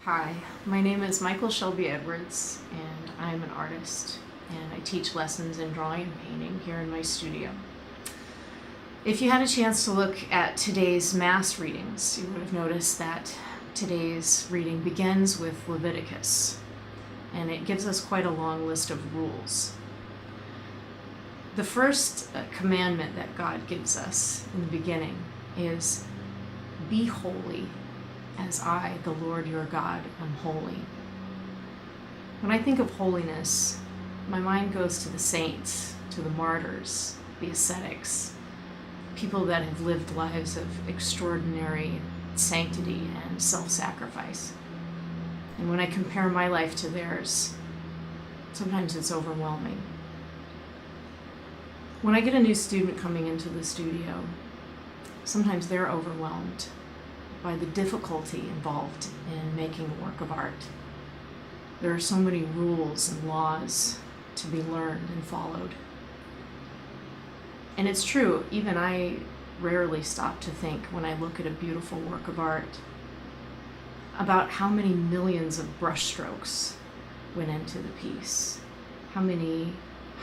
Hi, my name is Michael Shelby Edwards, and I'm an artist, and I teach lessons in drawing and painting here in my studio. If you had a chance to look at today's Mass readings, you would have noticed that today's reading begins with Leviticus, and it gives us quite a long list of rules. The first commandment that God gives us in the beginning is, "Be holy, as I, the Lord your God, am holy." When I think of holiness, my mind goes to the saints, to the martyrs, the ascetics, people that have lived lives of extraordinary sanctity and self-sacrifice. And when I compare my life to theirs, sometimes it's overwhelming. When I get a new student coming into the studio, sometimes they're overwhelmed by the difficulty involved in making a work of art. There are so many rules and laws to be learned and followed. And it's true, even I rarely stop to think when I look at a beautiful work of art about how many millions of brushstrokes went into the piece, how many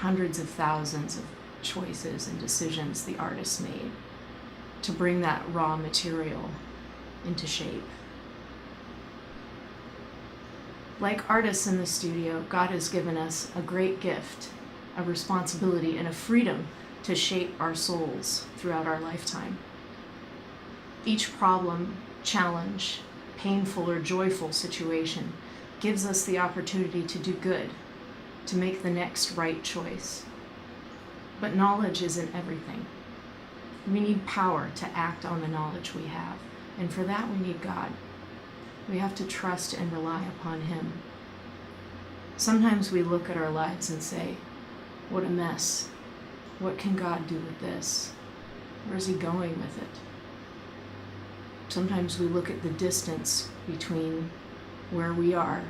hundreds of thousands of choices and decisions the artist made to bring that raw material into shape. Like artists in the studio, God has given us a great gift, a responsibility, and a freedom to shape our souls throughout our lifetime. Each problem, challenge, painful or joyful situation gives us the opportunity to do good, to make the next right choice. But knowledge isn't everything. We need power to act on the knowledge we have. And for that, we need God. We have to trust and rely upon Him. Sometimes we look at our lives and say, "What a mess. What can God do with this? Where's He going with it?" Sometimes we look at the distance between where we are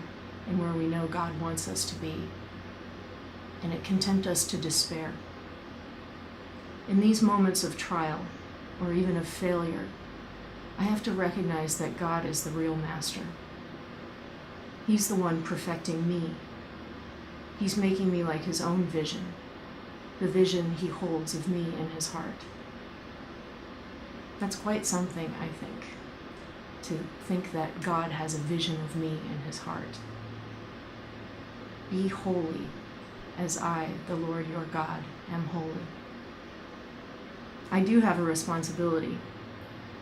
and where we know God wants us to be, and it can tempt us to despair. In these moments of trial, or even of failure, I have to recognize that God is the real master. He's the one perfecting me. He's making me like His own vision, the vision He holds of me in His heart. That's quite something, I think, to think that God has a vision of me in His heart. Be holy, as I, the Lord your God, am holy. I do have a responsibility.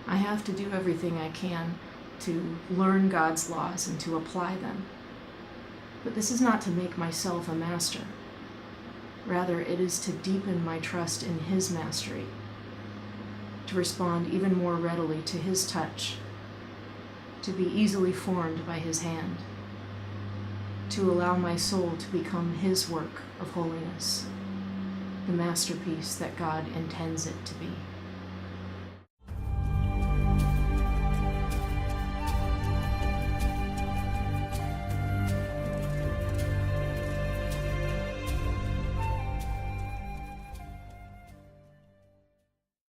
I have to do everything I can to learn God's laws and to apply them. But this is not to make myself a master. Rather, it is to deepen my trust in His mastery, to respond even more readily to His touch, to be easily formed by His hand, to allow my soul to become His work of holiness, the masterpiece that God intends it to be.